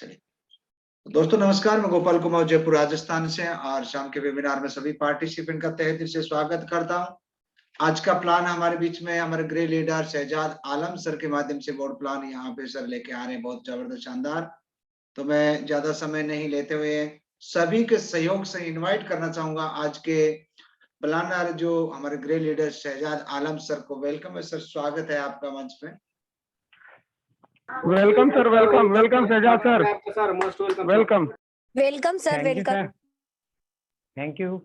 चलिए। दोस्तों नमस्कार, मैं गोपाल कुमार जयपुर राजस्थान से और शाम के वेबिनार में सभी पार्टिसिपेंट का तहे दिल से स्वागत करता हूं। आज का प्लान हमारे बीच में हमारे ग्रे लीडर शहजाद आलम सर के माध्यम से बोर्ड प्लान यहाँ पे सर लेके आ रहे हैं, बहुत जबरदस्त शानदार। तो मैं ज्यादा समय नहीं लेते हुए सभी के सहयोग से इन्वाइट करना चाहूंगा आज के प्लानर जो हमारे ग्रे लीडर शहजाद आलम सर को। वेलकम है सर, स्वागत है आपका मंच पे। Welcome sir, welcome Shahzad sir, sir most welcome. Welcome sir, welcome. Thank you.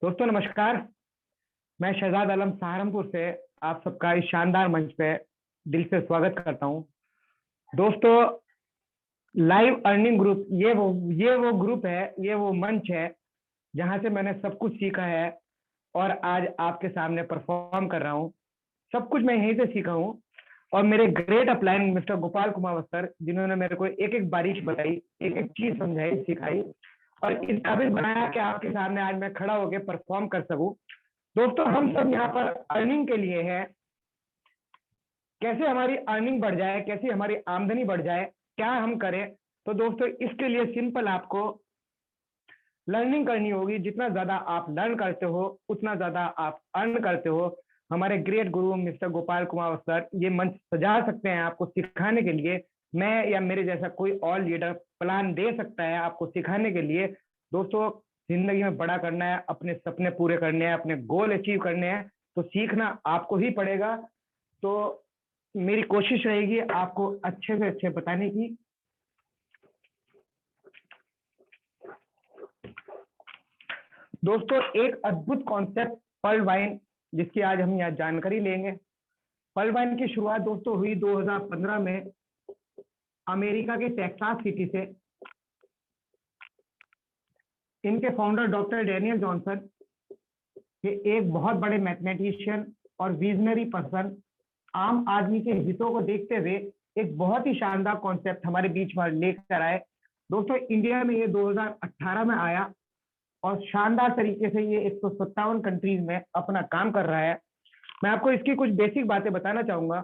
दोस्तों नमस्कार, मैं शहजाद आलम सहारनपुर से आप सबका इस शानदार मंच पे दिल से स्वागत करता हूं। दोस्तों लाइव अर्निंग ग्रुप ये वो ग्रुप है, ये वो मंच है जहां से मैंने सब कुछ सीखा है और आज आपके सामने परफॉर्म कर रहा हूं। सब कुछ मैं यहीं से सीखा हूं और मेरे great upline mister Gopal Kumar sir, जिन्होंने मेरे को एक एक बारीक बताई, एक एक चीज समझाई, सिखाई और इस काबिल बनाया कि आपके सामने आज मैं खड़ा होकर परफॉर्म कर सकूं। दोस्तों हम सब यहाँ पर अर्निंग के लिए हैं, कैसे हमारी अर्निंग बढ़ जाए, कैसे हमारी आमदनी बढ़ जाए, क्या हम करें। तो दोस्तों इसके लिए सिंपल आपको लर्निंग करनी होगी। जितना ज्यादा आप लर्न करते हो उतना ज्यादा आप अर्न करते हो। हमारे ग्रेट गुरु मिस्टर गोपाल कुमार सर ये मंच सजा सकते हैं आपको सिखाने के लिए। मैं या मेरे जैसा कोई और लीडर प्लान दे सकता है आपको सिखाने के लिए। दोस्तों जिंदगी में बड़ा करना है, अपने सपने पूरे करने हैं, अपने गोल अचीव करने हैं, तो सीखना आपको ही पड़ेगा। तो मेरी कोशिश रहेगी आपको अच्छे से अच्छे बताने की। दोस्तों एक अद्भुत कॉन्सेप्ट पर्ल वाइन, जिसकी आज हम यहाँ जानकारी लेंगे। पर्ल वाइन की शुरुआत दोस्तों हुई 2015 में अमेरिका के टेक्सास सिटी से। इनके फाउंडर डॉक्टर डैनियल जॉनसन, ये एक बहुत बड़े मैथमेटिशियन और विजनरी पर्सन, आम आदमी के हितों को देखते हुए एक बहुत ही शानदार कॉन्सेप्ट हमारे बीच में लेकर आए। दोस्तों इंडिया में ये 2018 में आया और शानदार तरीके से ये 157 कंट्रीज में अपना काम कर रहा है। मैं आपको इसकी कुछ बेसिक बातें बताना चाहूंगा।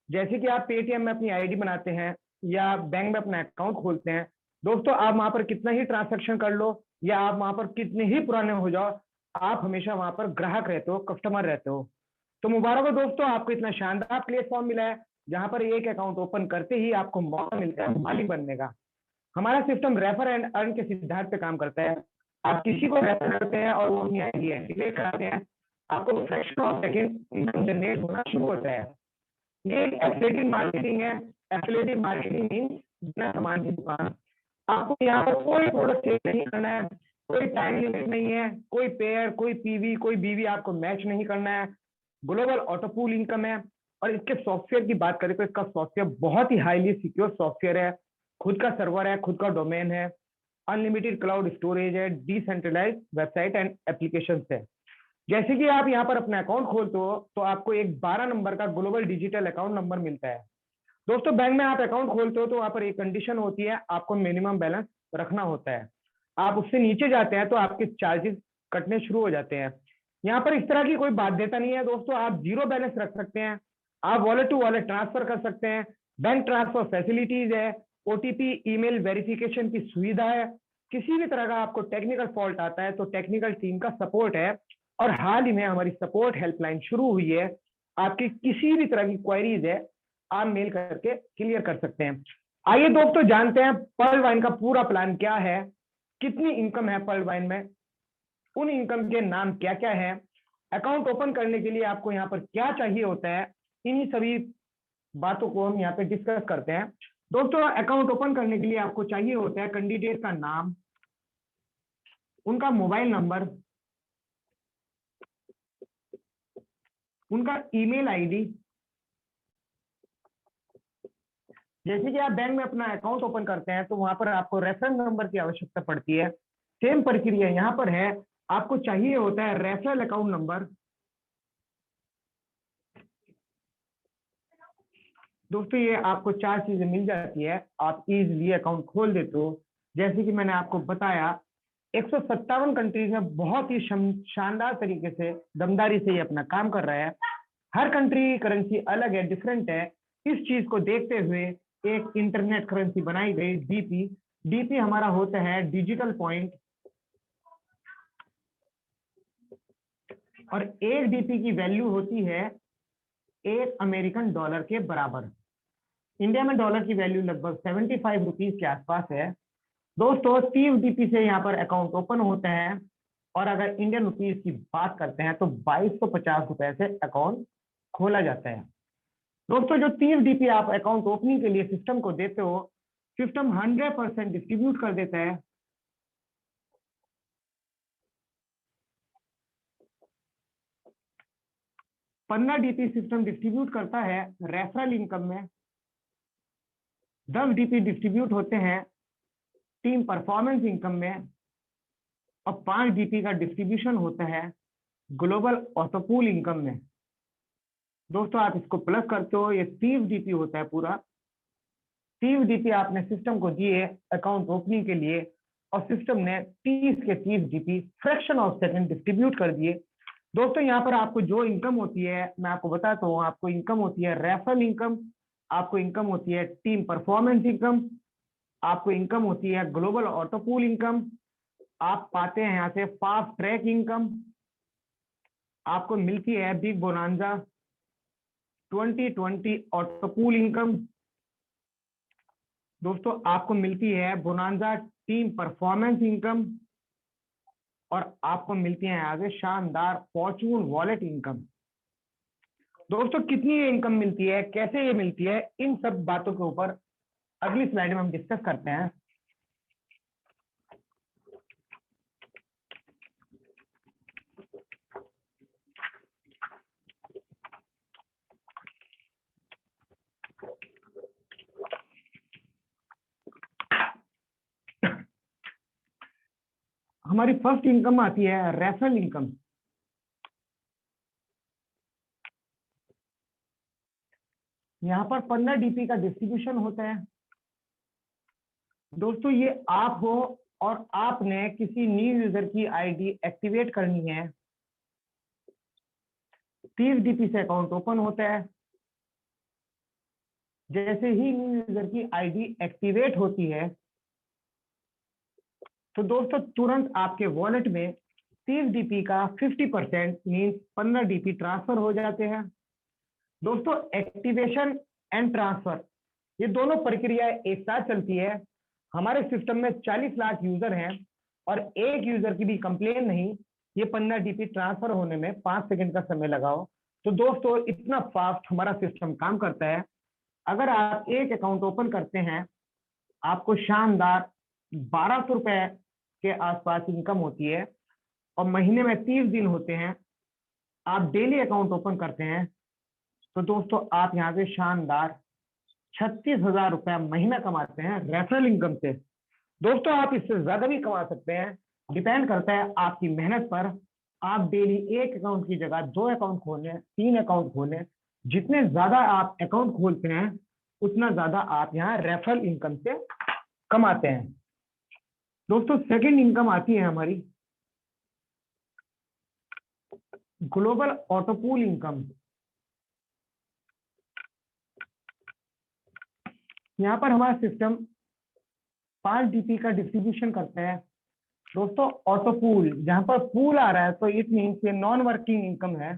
जैसे कि आप पेटीएम में अपनी आईडी बनाते हैं या बैंक में अपना अकाउंट खोलते हैं, दोस्तों आप वहां पर कितना ही ट्रांजैक्शन कर लो या आप वहां पर कितने ही पुराने हो जाओ, आप हमेशा वहां पर ग्राहक रहते हो, कस्टमर रहते हो। तो मुबारक हो दोस्तों, आपको इतना शानदार प्लेटफॉर्म मिला है जहां पर एक अकाउंट ओपन करते ही आपको मौका मिलता है मालिक बनने का। हमारा सिस्टम रेफर एंड अर्न के सिद्धांत पे काम करता है। आप किसी को रेफर करते हैं और वो अपनी आईडी एक्टिवेट कराते हैं, आपको fraction of second income generate होना शुरू होता है। ये एफिलिएटेड मार्केटिंग है। एफिलिएटेड मार्केटिंग मींस बिना सामान की दुकान। आपको यहाँ पर कोई प्रोडक्ट सेल नहीं करना है, कोई टाइम लिमिट नहीं है, कोई पेयर, कोई पीवी, कोई बीवी आपको मैच नहीं करना है। ग्लोबल ऑटो पूल इनकम है। और इसके सॉफ्टवेयर की बात करें तो इसका सॉफ्टवेयर बहुत ही हाईली सिक्योर सॉफ्टवेयर है। खुद का सर्वर है, खुद का डोमेन है, अनलिमिटेड क्लाउड स्टोरेज है, डिसेंट्रलाइज्ड वेबसाइट एंड एप्लीकेशंस है। जैसे कि आप यहाँ पर अपना अकाउंट खोलते हो तो आपको एक 12 नंबर का ग्लोबल डिजिटल अकाउंट नंबर मिलता है। दोस्तों बैंक में आप अकाउंट खोलते हो तो वहां पर एक कंडीशन होती है, आपको मिनिमम बैलेंस रखना होता है। आप उससे नीचे जाते हैं तो आपके चार्जेस कटने शुरू हो जाते हैं। यहाँ पर इस तरह की कोई बाध्यता नहीं है दोस्तों, आप जीरो बैलेंस रख सकते हैं, आप वॉलेट टू वॉलेट ट्रांसफर कर सकते हैं, बैंक ट्रांसफर फैसिलिटीज है, ओटीपी ईमेल वेरिफिकेशन की सुविधा है। किसी भी तरह का आपको टेक्निकल फॉल्ट आता है तो टेक्निकल टीम का सपोर्ट है। और हाल ही में हमारी सपोर्ट हेल्पलाइन शुरू हुई है। आपकी किसी भी तरह की क्वेरीज है आप मेल करके क्लियर कर सकते हैं। आइए दोस्तों जानते हैं पर्ल वाइन का पूरा प्लान क्या है, कितनी इनकम है पर्ल वाइन में, उन इनकम के नाम क्या क्या है, अकाउंट ओपन करने के लिए आपको यहाँ पर क्या चाहिए होता है। इन्हीं सभी बातों को हम यहाँ पे डिस्कस करते हैं। दोस्तों अकाउंट ओपन करने के लिए आपको चाहिए होता है कैंडिडेट का नाम, उनका मोबाइल नंबर, उनका ईमेल आईडी। जैसे कि आप बैंक में अपना अकाउंट ओपन करते हैं तो वहां पर आपको रेफरेंस नंबर की आवश्यकता पड़ती है। सेम प्रक्रिया यहाँ पर है, आपको चाहिए होता है रेफरल अकाउंट नंबर। दोस्तों ये आपको 4 चीजें मिल जाती है, आप इजीली अकाउंट खोल देते हो। जैसे कि मैंने आपको बताया 157 कंट्रीज में बहुत ही शानदार तरीके से दमदारी से ये अपना काम कर रहा है। हर कंट्री की करेंसी अलग है, डिफरेंट है। इस चीज को देखते हुए एक इंटरनेट करेंसी बनाई गई डीपी। डीपी हमारा होता है डिजिटल पॉइंट, और एक डीपी की वैल्यू होती है $1 के बराबर। इंडिया में डॉलर की वैल्यू लगभग 75 रुपीज के आसपास है। दोस्तों 30 डीपी से यहाँ पर अकाउंट ओपन होते हैं, और अगर इंडियन रुपीज की बात करते हैं तो 2250 रुपए से अकाउंट खोला जाता है। दोस्तों जो 30 डीपी आप अकाउंट ओपनिंग के लिए सिस्टम को देते हो, सिस्टम 100% डिस्ट्रीब्यूट कर देता है। पंद्रह डीपी सिस्टम डिस्ट्रीब्यूट करता है रेफरल इनकम में, 10 डीपी डिस्ट्रीब्यूट होते हैं टीम परफॉर्मेंस इनकम में, और 5 डीपी का डिस्ट्रीब्यूशन होता है ग्लोबल ऑटोपूल इनकम में। दोस्तों आप इसको प्लस करते हो, ये 30 डीपी होता है पूरा। 30 डीपी आपने सिस्टम को दिए अकाउंट ओपनिंग के लिए, और सिस्टम ने 30 के 30 DP fraction of second distribute कर दिए। दोस्तों यहाँ पर आपको जो इनकम होती है मैं आपको बताता हूँ। आपको इनकम होती है रेफरल इनकम, आपको इनकम होती है टीम परफॉर्मेंस इनकम, आपको इनकम होती है ग्लोबल ऑटोपूल इनकम, आप पाते हैं यहाँ से फास्ट ट्रैक इनकम, आपको मिलती है बिग बोनांजा 2020 ऑटोपूल इनकम। दोस्तों आपको मिलती है बोनांजा टीम परफॉर्मेंस इनकम, और आपको मिलती है आगे शानदार फॉर्चून वॉलेट इनकम। दोस्तों कितनी ये इनकम मिलती है, कैसे ये मिलती है, इन सब बातों के ऊपर अगली स्लाइड में हम डिस्कस करते हैं। हमारी फर्स्ट इनकम आती है रेफरल इनकम। यहाँ पर 15 डीपी का डिस्ट्रीब्यूशन होता है। दोस्तों ये आप हो और आपने किसी न्यू यूजर की आईडी एक्टिवेट करनी है। 30 डीपी से अकाउंट ओपन होता है। जैसे ही न्यू यूजर की आईडी एक्टिवेट होती है तो दोस्तों तुरंत आपके वॉलेट में 30 डीपी का 50% मीन्स 15 डीपी ट्रांसफर हो जाते हैं। दोस्तों एक्टिवेशन एंड ट्रांसफर ये दोनों प्रक्रियाएं एक साथ चलती है। हमारे सिस्टम में 40 लाख यूजर हैं और एक यूजर की भी कंप्लेन नहीं, ये 15 डीपी ट्रांसफर होने में 5 सेकंड का समय लगाओ। तो दोस्तों इतना फास्ट हमारा सिस्टम काम करता है। अगर आप एक अकाउंट ओपन करते हैं, आपको शानदार 1200 रुपए के आसपास इनकम होती है, और महीने में 30 दिन होते हैं। आप डेली अकाउंट ओपन करते हैं तो दोस्तों आप यहाँ से शानदार 36,000 रुपया महीना कमाते हैं रेफरल इनकम से। दोस्तों आप इससे ज्यादा भी कमा सकते हैं, डिपेंड करता है आपकी मेहनत पर। आप डेली एक अकाउंट की जगह 2 अकाउंट खोलें, 3 अकाउंट खोलें। जितने ज्यादा आप अकाउंट खोलते हैं उतना ज्यादा आप यहाँ रेफरल इनकम से कमाते हैं। दोस्तों सेकंड इनकम आती है हमारी ग्लोबल ऑटोपूल इनकम। यहाँ पर हमारा सिस्टम 5 डीपी का डिस्ट्रीब्यूशन करता है। दोस्तों ऑटो पूल, जहां पर पूल आ रहा है तो इट मीन्स ये नॉन वर्किंग इनकम है।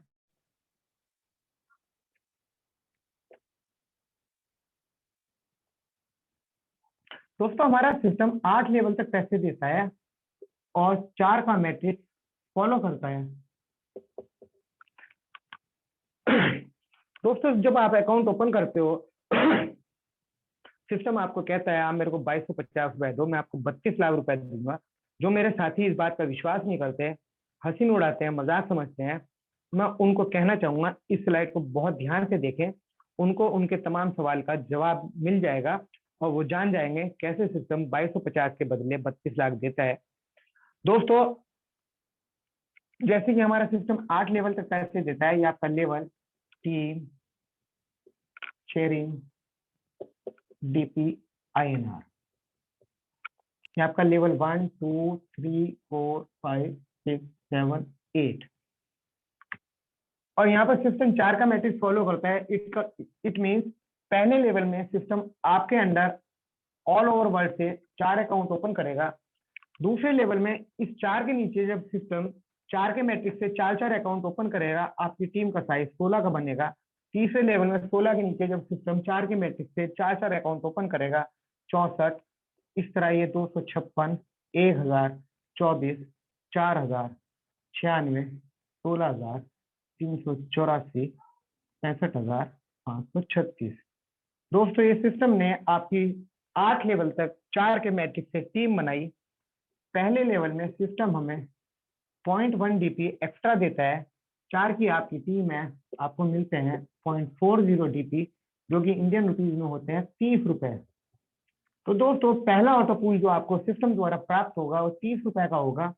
दोस्तों हमारा सिस्टम 8 लेवल तक पैसे देता है और 4 का मैट्रिक्स फॉलो करता है। दोस्तों जब आप अकाउंट ओपन करते हो सिस्टम आपको कहता है आप मेरे को 2250 रुपए दो, मैं आपको 32 लाख रुपए दूंगा। जो मेरे साथी इस बात का विश्वास नहीं करते, हंसी उड़ाते हैं, मजाक समझते हैं, मैं उनको कहना चाहूंगा इस स्लाइड को बहुत ध्यान से देखें। उनको उनके तमाम सवाल का जवाब मिल जाएगा और वो जान जाएंगे कैसे सिस्टम 2250 के बदले 32 लाख देता है। दोस्तों जैसे कि हमारा सिस्टम 8 लेवल तक पैसे देता है, ये आपका level team sharing DP INR, ये आपका लेवल 1 2 3 4 5 6 7 8, और यहाँ पर सिस्टम 4 का मैट्रिक्स फॉलो करता है। इट मीन्स पहले लेवल में सिस्टम आपके अंडर ऑल ओवर वर्ल्ड से 4 अकाउंट ओपन करेगा। दूसरे लेवल में इस 4 के नीचे जब सिस्टम 4 के मैट्रिक्स से 4 अकाउंट ओपन करेगा, आपकी टीम का साइज 16 का बनेगा। तीसरे लेवल में 16 के नीचे जब सिस्टम 4 के मैट्रिक्स से 4 अकाउंट ओपन करेगा, 64। इस तरह ये 256, 1000, 24, 4000, 96, 16000, 384, 65536। दोस्तों ये सिस्टम ने आपकी 8 लेवल तक 4 के मैट्रिक्स से टीम बनाई। पहले लेवल में सिस्टम हमें 0.1 डीपी एक्स्ट्रा देता है। 4 की आपकी टीम है, आपको मिलते हैं 0.40 डीपी, जो कि इंडियन रुपीज में होते हैं 30 रुपए। तो दोस्तों पहला ऑटो पूल जो आपको सिस्टम द्वारा प्राप्त होगा वो 30 रुपए का होगा।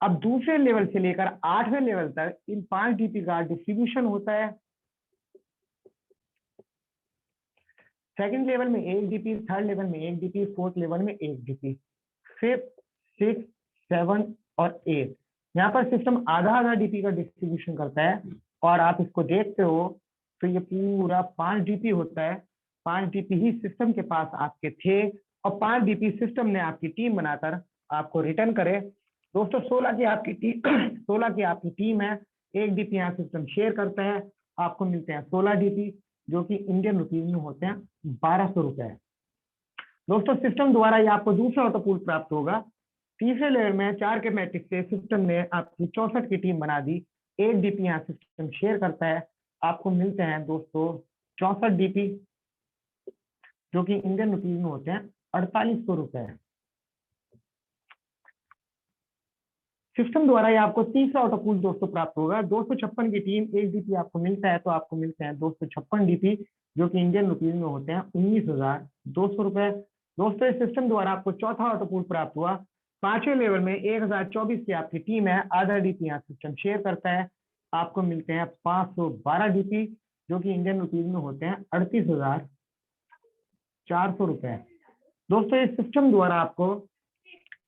अब दूसरे लेवल से लेकर 8वें लेवल तक इन 5 डीपी का डिस्ट्रीब्यूशन होता है। सेकंड लेवल में 1 डीपी, थर्ड लेवल में 1 डीपी, फोर्थ लेवल में 1 डीपी, फिफ्थ, 6, 7 और 8। यहाँ पर सिस्टम आधा आधा डीपी का डिस्ट्रीब्यूशन करता है और आप इसको देखते हो तो ये पूरा 5 डीपी होता है। 5 डीपी ही सिस्टम के पास आपके थे और 5 डीपी सिस्टम ने आपकी टीम बनाकर आपको रिटर्न करे। दोस्तों 16 की आपकी टीम है। 1 डीपी यहाँ सिस्टम शेयर करता है, आपको मिलते हैं 16 डीपी, जो कि इंडियन रुपीज में होते हैं 1200 रुपए। दोस्तों सिस्टम द्वारा ये आपको दूसरा ऑटो पूल प्राप्त होगा। तीसरे लेवल में 4 के मैट्रिक्स से सिस्टम ने आपकी 64 की टीम बना दी। 1 डीपी यहाँ सिस्टम शेयर करता है, आपको मिलते हैं दोस्तों 64 डीपी, जो कि इंडियन रुपीज में होते हैं 4800 रुपए। सिस्टम द्वारा ये आपको तीसरा ऑटो पूल दोस्तों प्राप्त होगा। 256 की टीम, 1 डीपी आपको मिलता है, तो आपको मिलते हैं 256 डीपी, जो कि इंडियन रुपीज में होते हैं 19200 रुपए। दोस्तों इस सिस्टम द्वारा आपको चौथा ऑटो पूल प्राप्त हुआ। 5वें लेवल में 1024 की आपकी टीम है, आधा डीपी यहाँ सिस्टम शेयर करता है, आपको मिलते हैं 512 डीपी, जो कि इंडियन रुपीज में होते हैं 38400 रुपए। दोस्तों इस सिस्टम द्वारा आपको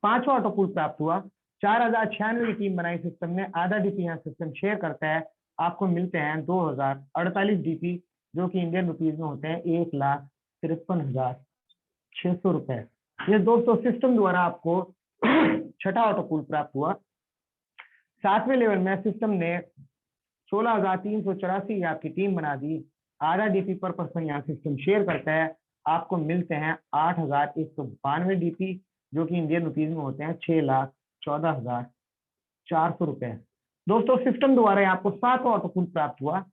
5वां ऑटो पूल प्राप्त हुआ। 4096 की टीम बनाई सिस्टम ने, आधा डीपी यहाँ सिस्टम शेयर करता है, आपको मिलते हैं 2048 डीपी, जो कि इंडियन रुपीज में होते हैं 1,53,600 रुपए। ये दोस्तों सिस्टम द्वारा आपको छठा ऑटो पूल प्राप्त हुआ। 7वें लेवल में सिस्टम ने 16,384 आपकी टीम बना दी, आधा डीपी पर पर्सन यहाँ सिस्टम शेयर करता है, आपको मिलते हैं 8,192 डीपी, जो कि इंडियन रुपीज में होते हैं 6,14,400 रुपए। दोस्तों सिस्टम द्वारा आपको 7वां ऑटो पूल प्राप्त हुआ।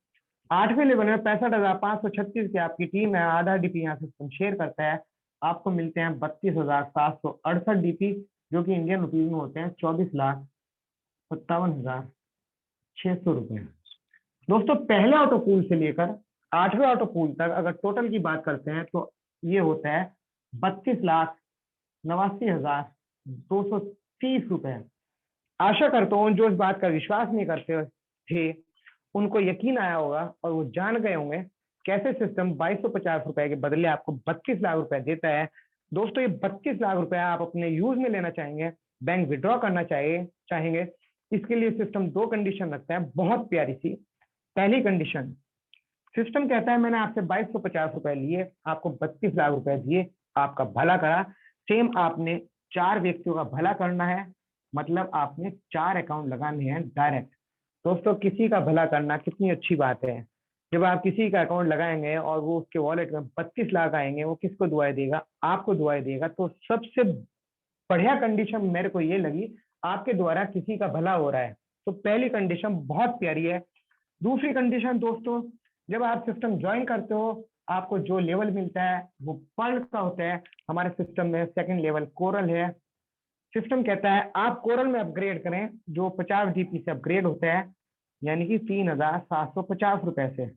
8वें लेवल में 65,536 की आपकी टीम है, आधा डीपी यहाँ सिस्टम शेयर करता है, आपको मिलते हैं 32,768 डीपी, जो कि इंडियन रुपीज में होते हैं 24,57,600 रुपए। दोस्तों पहले ऑटो पूल से लेकर 8वें ऑटो पूल तक अगर टोटल की बात करते हैं तो ये होता है 32,89,230 रुपए। आशा करता हूँ जो इस बात का विश्वास नहीं करते थे उनको यकीन आया होगा और वो जान गए होंगे कैसे सिस्टम 2250 रुपए के बदले आपको 32 लाख रुपए देता है। दोस्तों ये 32 लाख रुपए आप अपने यूज में लेना चाहेंगे, बैंक विड्रॉ करना चाहेंगे, इसके लिए सिस्टम 2 कंडीशन रखता है, बहुत प्यारी सी। पहली कंडीशन, सिस्टम कहता है मैंने आपसे 2250 रुपए लिए, आपको 32 लाख रुपए दिए, आपका भला करा। सेम आपने 4 व्यक्तियों का भला करना है, मतलब आपने 4 अकाउंट लगाने हैं डायरेक्ट। दोस्तों किसी का भला करना कितनी अच्छी बात है। जब आप किसी का अकाउंट लगाएंगे और वो उसके वॉलेट में 32 लाख आएंगे, वो किसको दुआएं देगा? आपको दुआएं देगा। तो सबसे बढ़िया कंडीशन मेरे को ये लगी, आपके द्वारा किसी का भला हो रहा है, तो पहली कंडीशन बहुत प्यारी है। दूसरी कंडीशन दोस्तों, जब आप सिस्टम ज्वाइन करते हो आपको जो लेवल मिलता है वो पर्ल का होता है। हमारे सिस्टम में सेकंड लेवल कोरल है। सिस्टम कहता है आप कोरल में अपग्रेड करें, जो 50 डीपी से अपग्रेड होता है, यानी कि 3,750 रुपए से।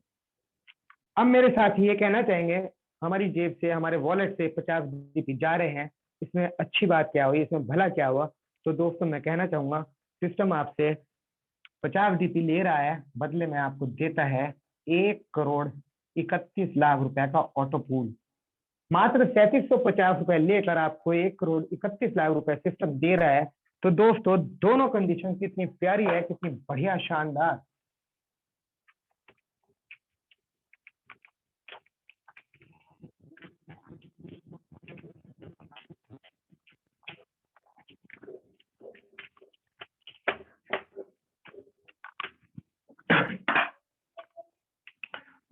अब मेरे साथ ये कहना चाहेंगे हमारी जेब से, हमारे वॉलेट से 50 डीपी जा रहे हैं, इसमें अच्छी बात क्या हुई, इसमें भला क्या हुआ? तो दोस्तों मैं कहना चाहूंगा सिस्टम आपसे 50 डीपी ले रहा है, बदले में आपको देता है 1,31 लाख रुपए का ऑटो पूल। मात्र 3,750 रुपए लेकर आपको 1,31 लाख रुपए सिस्टम दे रहा है। तो दोस्तों दोनों कंडीशन कितनी प्यारी है, कितनी बढ़िया, शानदार।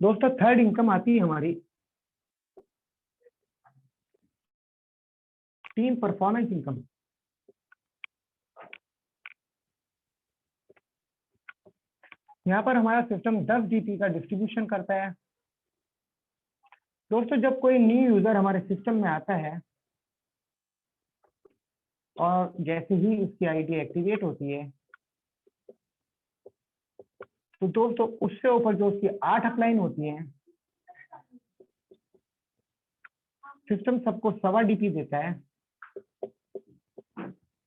दोस्तों थर्ड इनकम आती है हमारी टीम परफॉर्मेंस इनकम। यहाँ पर हमारा सिस्टम 10 डीपी का डिस्ट्रीब्यूशन करता है। दोस्तों जब कोई न्यू यूजर हमारे सिस्टम में आता है और जैसे ही उसकी आईडी एक्टिवेट होती है तो दोस्तों उससे ऊपर जो उसकी 8 अपलाइन होती हैं, सिस्टम सबको 1.25 डीपी देता है।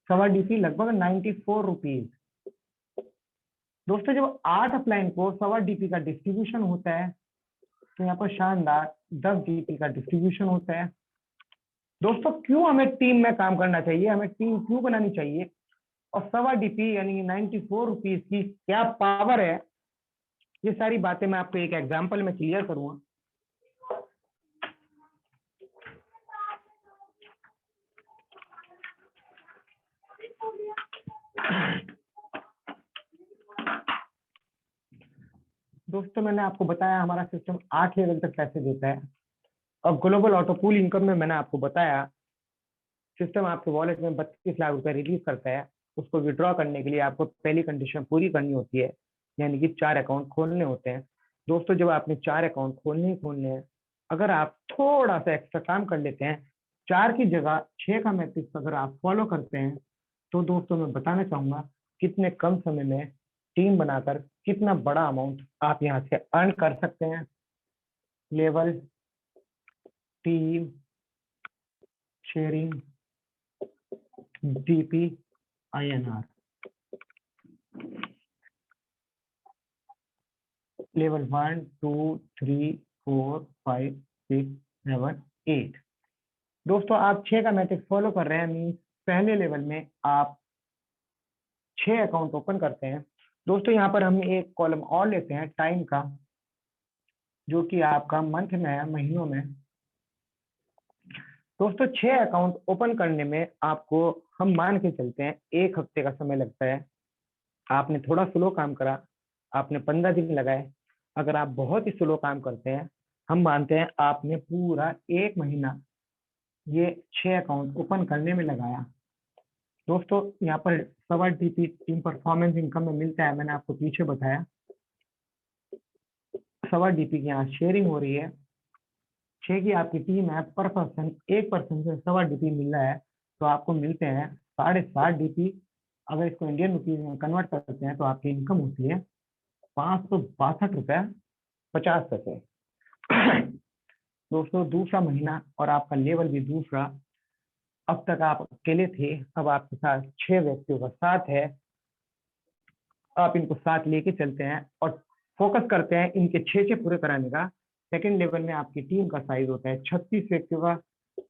1.25 डीपी लगभग 94 रुपीज। दोस्तों जब 8 अपलाइन को 1.25 डीपी का डिस्ट्रीब्यूशन होता है तो यहाँ पर शानदार 10 डीपी का डिस्ट्रीब्यूशन होता है। दोस्तों क्यों हमें टीम में काम करना चाहिए, हमें टीम क्यों बनानी चाहिए और 1.25 डीपी यानी 94 रुपीज की क्या पावर है, ये सारी बातें मैं आपको एक एग्जांपल में क्लियर करूंगा। दोस्तों मैंने आपको बताया हमारा सिस्टम 8 लेवल तक पैसे देता है और ग्लोबल ऑटो पूल इनकम में मैंने आपको बताया सिस्टम आपके वॉलेट में 32 लाख रुपए रिलीज करता है। उसको विड्रॉ करने के लिए आपको पहली कंडीशन पूरी करनी होती है, यानी कि 4 अकाउंट खोलने होते हैं। दोस्तों जब आपने 4 अकाउंट खोलने हैं, अगर आप थोड़ा सा एक्स्ट्रा काम कर लेते हैं, 4 की जगह 6 का मैट्रिक्स अगर आप फॉलो करते हैं तो दोस्तों मैं बताना चाहूंगा कितने कम समय में टीम बनाकर कितना बड़ा अमाउंट आप यहाँ से अर्न कर सकते हैं। Level, team, sharing, DP, INR, level 1, 2, 3, 4, 5, 6, 7, 8। दोस्तों आप 6 का मैट्रिक्स फॉलो कर रहे हैं, मीन्स पहले लेवल में आप 6 अकाउंट ओपन करते हैं। दोस्तों यहाँ पर हम एक कॉलम और लेते हैं टाइम का, जो कि आपका मंथ में है, महीनों में। दोस्तों 6 अकाउंट ओपन करने में आपको हम मान के चलते हैं 1 हफ्ते का समय लगता है। आपने थोड़ा स्लो काम करा, आपने 15 दिन लगाए। अगर आप बहुत ही स्लो काम करते हैं, हम मानते हैं आपने पूरा 1 महीना ये 6 अकाउंट ओपन करने में लगाया। दोस्तों यहाँ पर 1.25 डीपी टीम परफॉर्मेंस इनकम में मिलता है, मैंने आपको पीछे बताया। 1.25 डीपी की यहाँ शेयरिंग हो रही है। 6 की आपकी टीम है, पर पर्सन 1 पर्सन से 1.25 डीपी मिल रहा है, तो आपको मिलते हैं 7.5 डीपी। अगर इसको इंडियन रुपीज में कन्वर्ट करते हैं तो आपकी इनकम होती है 562 रुपये 50 पैसे। दोस्तों दूसरा महीना और आपका लेवल भी दूसरा। अब तक आप अकेले थे, अब आपके साथ 6 व्यक्तियों का साथ है। आप इनको साथ लेके चलते हैं और फोकस करते हैं इनके 6 पूरे कराने का। सेकंड लेवल में आपकी टीम का साइज होता है 36 व्यक्तियों का।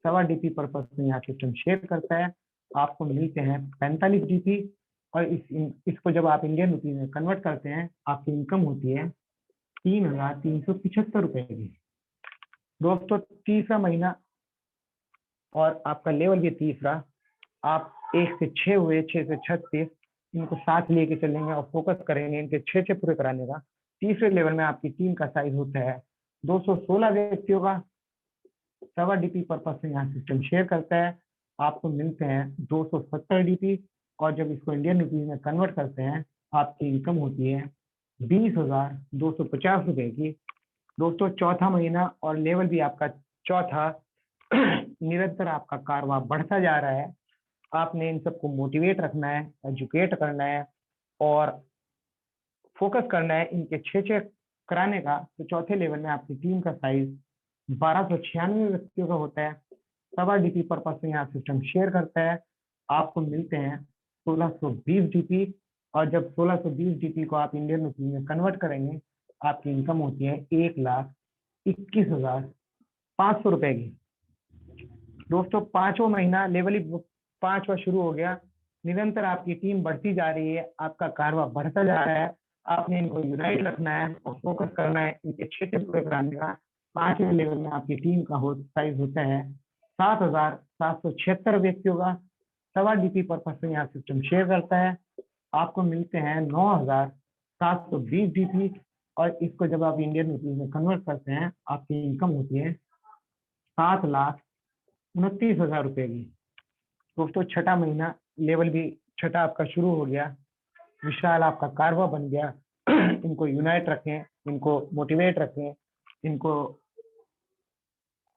1.25 डीपी पर्पस में यहाँ सिस्टम शेयर करता है। आपको मिलते हैं 45 डीपी और इसको जब आप इंडियन रुपीज में कन्वर्ट करते हैं, आपकी इनकम होती है 3,375 रुपए की। दोस्तों तीसरा महीना और आपका लेवल भी तीसरा। आप 1 से 6 हुए, 6 से 36, इनको साथ लेके चलेंगे और फोकस करेंगे इनके 6 पूरे कराने का। तीसरे लेवल में आपकी टीम का साइज होता है 216 व्यक्तियों का। 1.25 डीपी पर्पस से यहाँ सिस्टम शेयर करता है। आपको मिलते हैं 270 डीपी और जब इसको इंडियन रुपीज में कन्वर्ट करते हैं, आपकी इनकम होती है 20,250 रुपए की। दोस्तों चौथा महीना और लेवल भी आपका चौथा। निरंतर आपका कारवां बढ़ता जा रहा है। आपने इन सबको मोटिवेट रखना है, एजुकेट करना है और फोकस करना है इनके 6 कराने का। तो चौथे लेवल में आपकी टीम का साइज 1296 व्यक्तियों का होता है। 1.25 डीपी पर्पस से यहाँ सिस्टम शेयर करता है। आपको मिलते हैं 1620 डीपी और जब 1620 डीपी को आप इंडियन रुपीज में कन्वर्ट करेंगे, आपकी इनकम होती है 1,21,500 रुपए की। दोस्तों 5वां महीना लेवल ही 5वां शुरू हो गया। निरंतर आपकी टीम बढ़ती जा रही है, आपका कारवां बढ़ता जा रहा है। आपने इनको यूनाइट रखना है और फोकस करना है इनके 6 पूरे कराने का। 5वें लेवल में आपकी टीम का साइज होता है 7,776 व्यक्तियों का। 1.25 डीपी पर्पस से यहाँ सिस्टम शेयर करता है। आपको मिलते हैं 9,720 डीपी और इसको जब आप इंडियन रुपीज में कन्वर्ट करते हैं आपकी इनकम होती है 7,29,000 रुपए की। दोस्तों छठा महीना लेवल भी छठा आपका शुरू हो गया, विशाल आपका कारवा बन गया। इनको यूनाइट रखें, इनको मोटिवेट रखें, इनको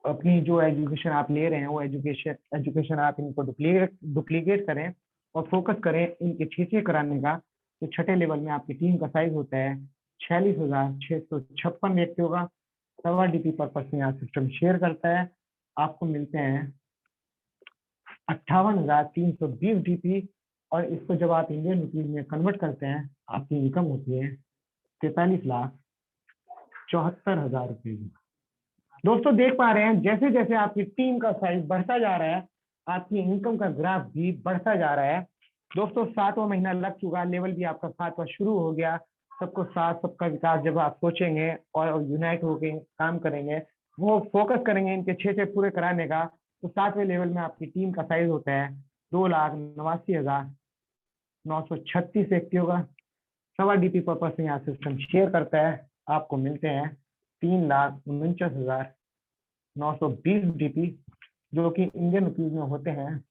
अपनी जो एजुकेशन आप ले रहे हैं वो एजुकेशन आप इनको डुप्लीकेट करें और फोकस करें इनके छीछे कराने का। तो छठे लेवल में आपकी टीम का साइज होता है 46,656 व्यक्तियों का। सवा डीपी पर्पस में यहाँ सिस्टम शेयर करता है, आपको मिलते हैं 58,320 डीपी। और इसको जब आप इंडियन रुपीज में कन्वर्ट करते हैं आपकी इनकम होती है 43,74,000 रुपये की। दोस्तों देख पा रहे हैं जैसे जैसे आपकी टीम का साइज बढ़ता जा रहा है आपकी इनकम का ग्राफ भी बढ़ता जा रहा है। दोस्तों 7वां महीना लग चुका, लेवल भी आपका 7वां शुरू हो गया। सबको साथ सबका विकास जब आप सोचेंगे और यूनाइट होकर काम करेंगे, वो फोकस करेंगे इनके 6 पूरे कराने का, तो 7वें लेवल में आपकी टीम का साइज होता है 2,89,936 व्यक्तियों का। सवा डीपी पर्पस में यहाँ सिस्टम शेयर करता है, आपको मिलते हैं 3,49,920 डीपी, जो कि इंडियन रुपीज में होते हैं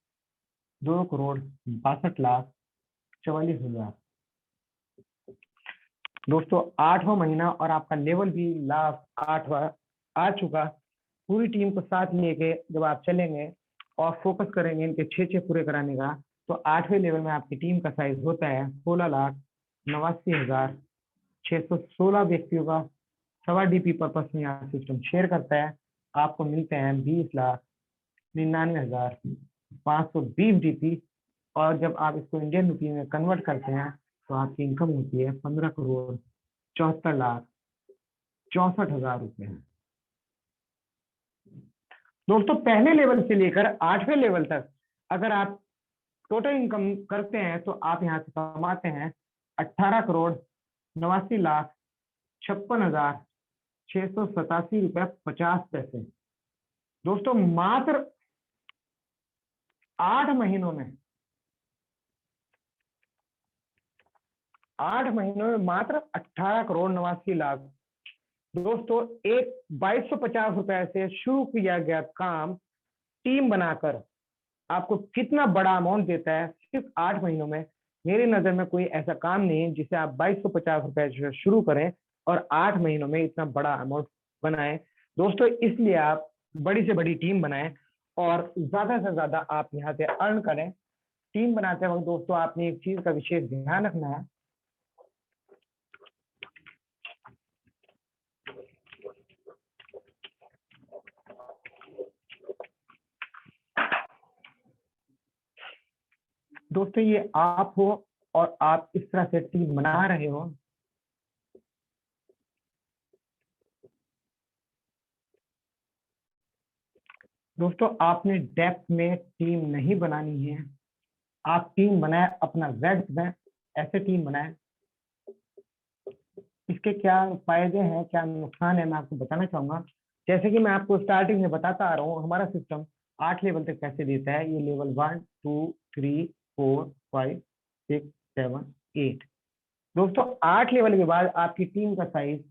2,62,44,000। दोस्तों 8वां महीना और आपका लेवल भी लास्ट 8वां आ चुका। पूरी टीम को साथ लेके जब आप चलेंगे और फोकस करेंगे इनके 6 पूरे कराने का, तो 8वें लेवल में आपकी टीम का साइज होता है 16,89,616 व्यक्तियों का। सवा डीपी पर्पस में यहाँ सिस्टम शेयर करता है, आपको मिलते हैं 20,99,520 डीपी। और जब आप इसको इंडियन रुपये में कन्वर्ट करते हैं तो आपकी इनकम होती है 15,74,64,000 रुपये। दोस्तों पहले लेवल से लेकर 8वें लेवल तक अगर आप टोटल इनकम करते हैं तो आप यहाँ से कमाते हैं 18,89,56,687 रुपये 50 पैसे। दोस्तों मात्र 8 महीनों में मात्र 18,89,00,000। दोस्तों एक 2,250 रुपए से शुरू किया गया काम टीम बनाकर आपको कितना बड़ा अमाउंट देता है सिर्फ 8 महीनों में। मेरी नजर में कोई ऐसा काम नहीं है जिसे आप 2,250 रुपए से शुरू करें और 8 महीनों में इतना बड़ा अमाउंट बनाएं। दोस्तों इसलिए आप बड़ी से बड़ी टीम बनाएं और ज्यादा से ज्यादा आप यहाँ से अर्न करें। टीम बनाते वक्त दोस्तों आपने एक चीज का विशेष ध्यान रखना है, दोस्तों ये आप हो और आप इस तरह से टीम बना रहे हो, दोस्तों आपने डेप्थ में टीम नहीं बनानी है। आप टीम बनाए अपना वेड्थ में, ऐसे टीम बनाए। इसके क्या फायदे हैं क्या नुकसान है मैं आपको बताना चाहूंगा। जैसे कि मैं आपको स्टार्टिंग में बताता आ रहा हूँ हमारा सिस्टम 8 लेवल तक कैसे देता है। ये लेवल 1 2 3 4 5 6 7 8। दोस्तों 8 लेवल के बाद आपकी टीम का साइज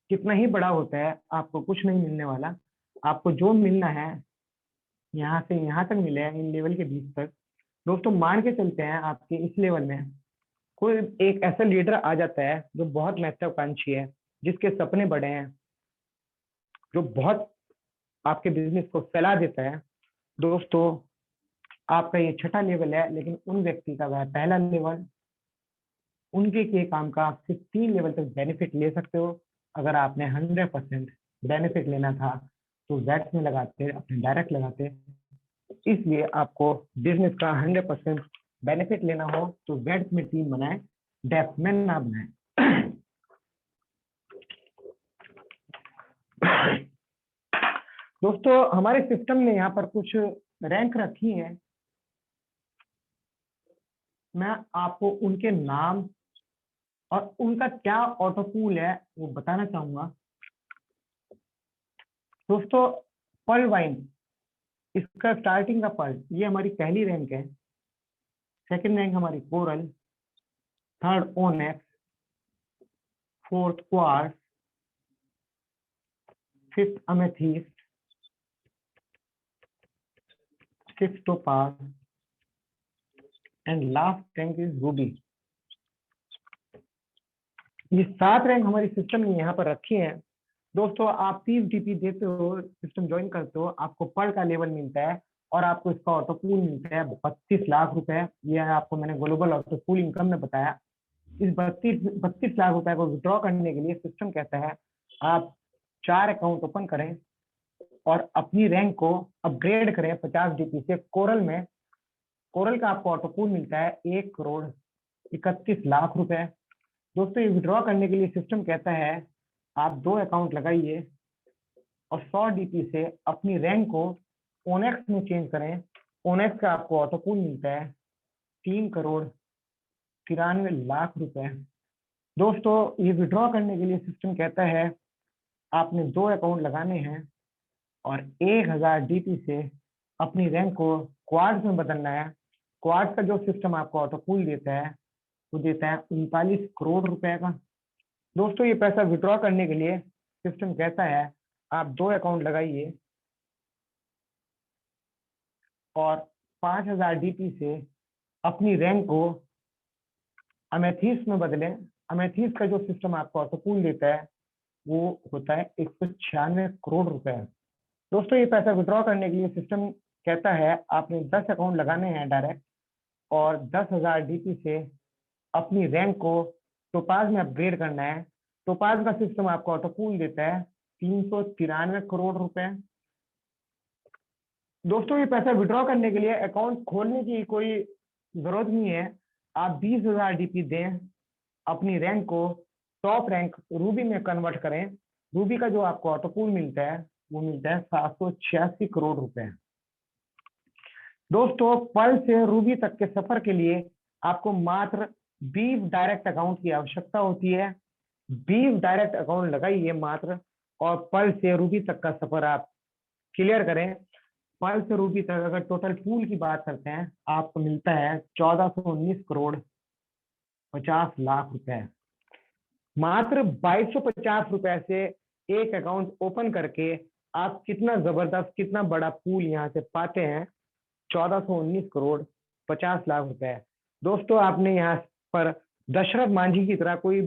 कितना ही बड़ा होता है आपको कुछ नहीं मिलने वाला। आपको जो मिलना है यहाँ से यहाँ तक मिले इन लेवल के बीच तक। दोस्तों मान के चलते हैं आपके इस लेवल में कोई एक ऐसा लीडर आ जाता है जो बहुत महत्वाकांक्षी है, जिसके सपने बड़े हैं, जो बहुत आपके बिजनेस को फैला देता है। दोस्तों आपका ये छठा लेवल है, लेकिन उन व्यक्ति का वह पहला लेवल, उनके के काम का आप सिर्फ 3 लेवल तक बेनिफिट ले सकते हो। अगर आपने 100% बेनिफिट लेना था तो वेट में लगाते, अपने डायरेक्ट लगाते। इसलिए आपको बिजनेस का 100% बेनिफिट लेना हो तो वेट में टीम बनाए, डेप्थ में ना बनाए। दोस्तों हमारे सिस्टम ने यहाँ पर कुछ रैंक रखी है, मैं आपको उनके नाम और उनका क्या ऑटोपूल है वो बताना चाहूंगा। दोस्तों पर्ल वाइन, इसका स्टार्टिंग का पर्ल, ये हमारी पहली रैंक है। सेकंड रैंक हमारी coral, third ओनेक्स, fourth quartz, 5th amethyst, 6th topaz, and last rank is ruby. ये 7 रैंक हमारी सिस्टम ने यहाँ पर रखी है। दोस्तों आप 30 डीपी देते हो, सिस्टम ज्वाइन करते हो, आपको पर का लेवल मिलता है और आपको इसका ऑटो पूल मिलता है 32 लाख रुपए। ये आपको मैंने ग्लोबल ऑटो पूल इनकम में बताया। इस 32 लाख रुपए को विड्रॉ करने के लिए सिस्टम कहता है आप 4 अकाउंट ओपन करें और अपनी रैंक को अपग्रेड करें 50 डीपी से कोरल में। कोरल का आपको ऑटो पूल मिलता है 1,31,00,000 रुपए। दोस्तों ये विड्रॉ करने के लिए सिस्टम कहता है आप 2 अकाउंट लगाइए और 100 डीपी से अपनी रैंक को ओनेक्स में चेंज करें। ओनेक्स का आपको ऑटो पूल मिलता है 3,93,00,000 रुपए। दोस्तों ये विड्रॉ करने के लिए सिस्टम कहता है आपने 2 अकाउंट लगाने हैं और 1000 डीपी से अपनी रैंक को क्वार्ट्स में बदलना है। क्वार्ट्स का जो सिस्टम आपको ऑटो पूल देता है वो देता है 39 करोड़ रुपए का। दोस्तों ये पैसा विड्रॉ करने के लिए सिस्टम कहता है आप 2 अकाउंट लगाइए और 5000 डीपी से अपनी रैंक को अमेथिस्ट में बदलें। अमेथिस्ट का जो सिस्टम आपको ऑटो पूल देता है वो होता है 196 करोड़ रुपए। दोस्तों ये पैसा विड्रॉ करने के लिए सिस्टम कहता है आपने 10 अकाउंट लगाने हैं डायरेक्ट और 10,000 डीपी से अपनी रैंक को टोपाज में अपग्रेड करना है। टोपाज का सिस्टम आपको ऑटो पूल देता है 393 करोड़ रुपए। दोस्तों ये पैसा विड्रॉ करने के लिए अकाउंट खोलने की कोई जरूरत नहीं है। आप 20,000 डीपी दें, अपनी रैंक को टॉप रैंक रूबी में कन्वर्ट करें। रूबी का जो आपको ऑटो पूल मिलता है वो मिलता है 786 करोड़ रुपए। दोस्तों पर्ल से रूबी तक के सफर के लिए आपको मात्र बीफ डायरेक्ट अकाउंट की आवश्यकता होती है। बीफ डायरेक्ट अकाउंट लगाइए मात्र और पर्ल से रूबी तक का सफर आप क्लियर करें। पर्ल से रूबी तक अगर टोटल पूल की बात करते हैं आपको मिलता है 1419 करोड़ 50 लाख रुपए। मात्र 2250 रुपए से एक अकाउंट ओपन करके आप कितना जबरदस्त, कितना बड़ा पूल यहाँ से पाते हैं 1419 करोड़ 50 लाख रुपए। दोस्तों आपने यहाँ पर दशरथ मांझी की तरह कोई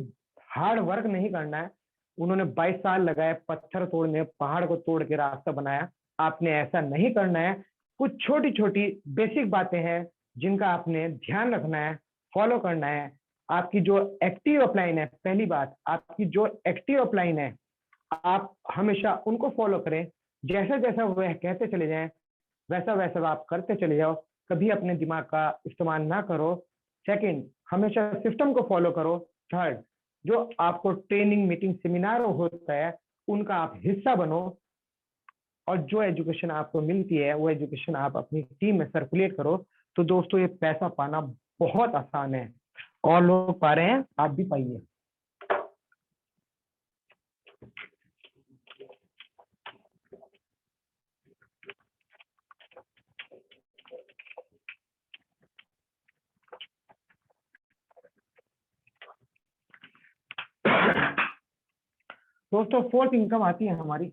हार्ड वर्क नहीं करना है। उन्होंने 22 साल लगाए पत्थर तोड़ने, पहाड़ को तोड़ के रास्ता बनाया। आपने ऐसा नहीं करना है। कुछ छोटी छोटी बेसिक बातें हैं जिनका आपने ध्यान रखना है, फॉलो करना है। आपकी जो एक्टिव अपलाइन है, पहली बात आपकी जो एक्टिव अपलाइन है आप हमेशा उनको फॉलो करें। जैसा जैसा वह कहते चले जाएं वैसा वैसा आप करते चले जाओ। कभी अपने दिमाग का इस्तेमाल ना करो। सेकंड, हमेशा सिस्टम को फॉलो करो। थर्ड, जो आपको ट्रेनिंग, मीटिंग, सेमिनार होता है उनका आप हिस्सा बनो और जो एजुकेशन आपको मिलती है वो एजुकेशन आप अपनी टीम में सर्कुलेट करो। तो दोस्तों ये पैसा पाना बहुत आसान है और लोग पा रहे हैं, आप भी पाइए। दोस्तों फोर्थ इनकम आती है हमारी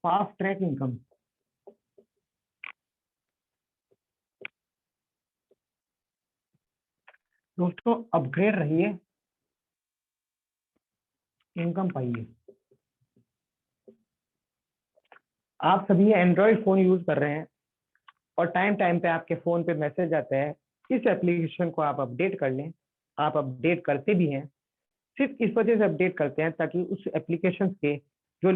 फास्ट ट्रैक इनकम। दोस्तों अपग्रेड रहिए, इनकम पाइए। आप सभी एंड्रॉइड फोन यूज कर रहे हैं और टाइम टाइम पे आपके फोन पे मैसेज आता है इस एप्लीकेशन को आप अपडेट कर लें। आप अपडेट करते भी हैं, सिर्फ इस वजह से अपडेट करते हैं ताकि उस एप्लीकेशन के जो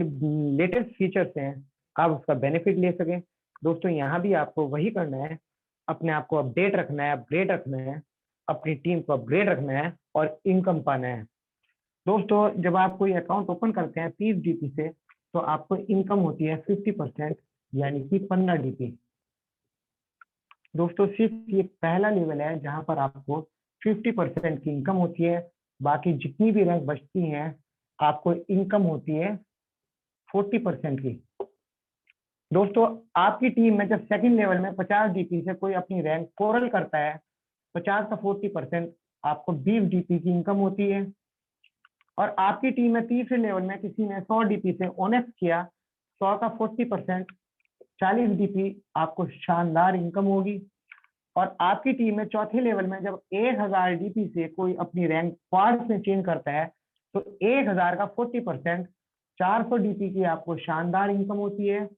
लेटेस्ट फीचर्स हैं आप उसका बेनिफिट ले सकें। दोस्तों यहाँ भी आपको वही करना है, अपने आप को अपडेट रखना है, अपग्रेड रखना है, अपनी टीम को अपग्रेड रखना है और इनकम पाना है। दोस्तों जब आप कोई अकाउंट ओपन करते हैं 30 डीपी से तो आपको इनकम होती है 50%, यानी कि 15 डीपी। दोस्तों सिर्फ ये पहला लेवल है जहां पर आपको 50% की इनकम होती है। बाकी जितनी भी रैंक बचती हैं आपको इनकम होती है 40% की। दोस्तों आपकी टीम में जब सेकंड लेवल में 50 डीपी से कोई अपनी रैंक कोरल करता है, 50 का 40% आपको 20 डीपी की इनकम होती है। और आपकी टीम में तीसरे लेवल में किसी ने 100 डीपी से ओनेक्स किया, 100 का 40%, 40 डीपी आपको शानदार इनकम होगी। और आपकी टीम में चौथे लेवल में जब 1000 डीपी से कोई अपनी रैंक क्वाड में चेंज करता है तो 1000 का 40%, 400 डीपी की आपको शानदार इनकम होती है।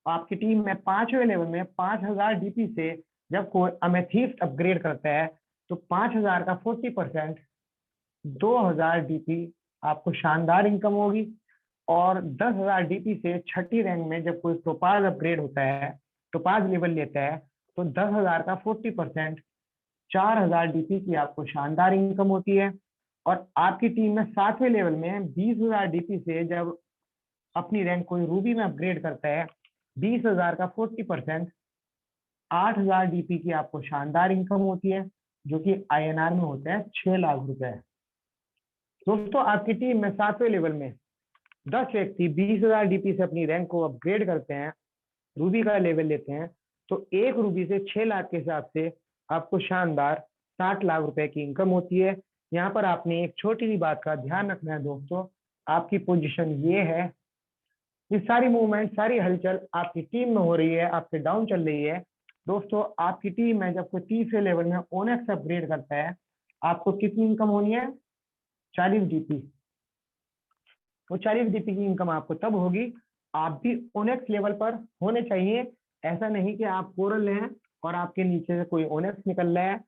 आपकी टीम में 5वें लेवल में 5000 डीपी से जब कोई अमेथिस्ट अपग्रेड करता है तो 5000 का 40%, 2000 डीपी आपको शानदार इनकम होगी। और 10,000 डीपी से छठी रैंक में जब कोई टोपाज अपग्रेड होता है, टोपाज लेवल लेता है तो 10,000 का 40%, 4000 डीपी की आपको शानदार इनकम होती है। और आपकी टीम में 7वें लेवल में 20,000 डीपी से जब अपनी रैंक कोई रूबी में अपग्रेड करता है, 20,000 का 40%, 8,000 डीपी की आपको शानदार इनकम होती है, जो कि INR में होता है 6 लाख रुपए। दोस्तों आपकी टीम में 7वें लेवल में 10 व्यक्ति 20,000 डीपी से अपनी रैंक को अपग्रेड करते हैं, रूबी का लेवल लेते हैं, तो एक रूबी से 6 लाख के हिसाब से आपको शानदार 60 लाख रुपए की इनकम होती है। यहाँ पर आपने एक छोटी सी बात का ध्यान रखना है दोस्तों, आपकी पोजीशन ये है, ये सारी मूवमेंट, सारी हलचल आपकी टीम में हो रही है, आपसे डाउन चल रही है। दोस्तों आपकी टीम में जब कोई तीसरे लेवल में ओनेक्स अपग्रेड करता है, आपको कितनी इनकम होनी है? 40 डीपी। वो 40 डीपी की इनकम आपको तब होगी, आप भी ओनेक्स लेवल पर होने चाहिए। ऐसा नहीं कि आप कोरल हैं और आपके नीचे से कोई ओनेक्स निकल रहा है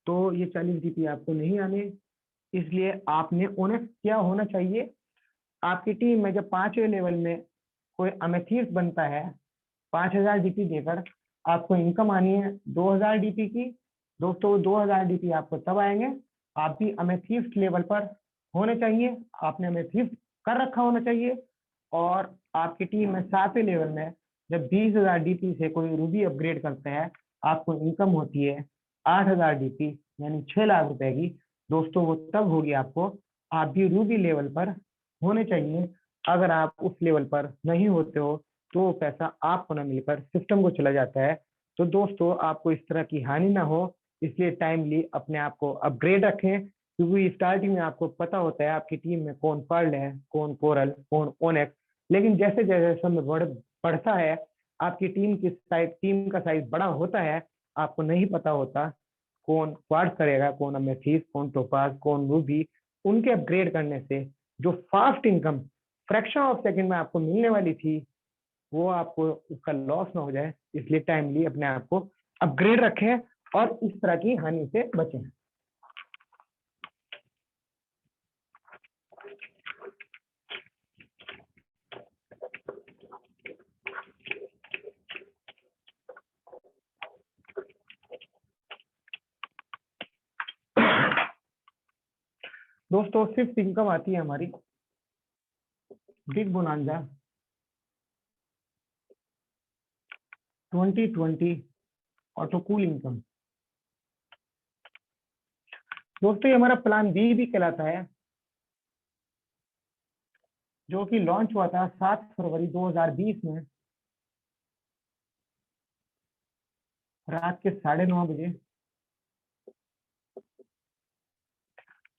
तो ये 40 डीपी आपको नहीं आने, इसलिए आपने ओनेक्स क्या होना चाहिए। आपकी टीम में जब 5वें लेवल में कोई अमेथिस्ट बनता है, 5000 डीपी देकर आपको इनकम आनी है 2000 डीपी की। दोस्तों 2000 डीपी आपको तब आएंगे, आप भी अमेथिस्ट लेवल पर होने चाहिए, आपने अमेथिस्ट कर रखा होना चाहिए। और आपकी टीम में 7वें लेवल में जब 20,000 डीपी से कोई रूबी अपग्रेड करता है, आपको इनकम होती है 8,000 डीपी यानी 6 लाख रुपए की। दोस्तों वो तब होगी आपको, आप भी रूबी लेवल पर होने चाहिए। अगर आप उस लेवल पर नहीं होते हो तो वो पैसा आपको ना मिलकर सिस्टम को चला जाता है। तो दोस्तों आपको इस तरह की हानि ना हो, इसलिए टाइमली अपने आप को अपग्रेड रखें, क्योंकि स्टार्टिंग में आपको पता होता है आपकी टीम में कौन पर्ल है, कौन कोरल, कौन ओनेक्स। लेकिन जैसे जैसे समय बढ़ता है, आपकी टीम का साइज बड़ा होता है, आपको नहीं पता होता कौन क्वार्ट्ज करेगा, कौन अमेथिस्ट, कौन टोपाज, कौन रूबी। उनके अपग्रेड करने से जो fast income fraction of second में आपको मिलने वाली थी, वो आपको उसका लॉस ना हो जाए, इसलिए टाइमली अपने आप को अपग्रेड रखें और इस तरह की हानि से बचें। दोस्तों 5th इनकम आती है हमारी बिग बोनांजा 2020 ऑटोकूल इनकम। दोस्तों ये हमारा प्लान बी भी कहलाता है, जो कि लॉन्च हुआ था 7 फरवरी 2020 में रात के 9:30 बजे।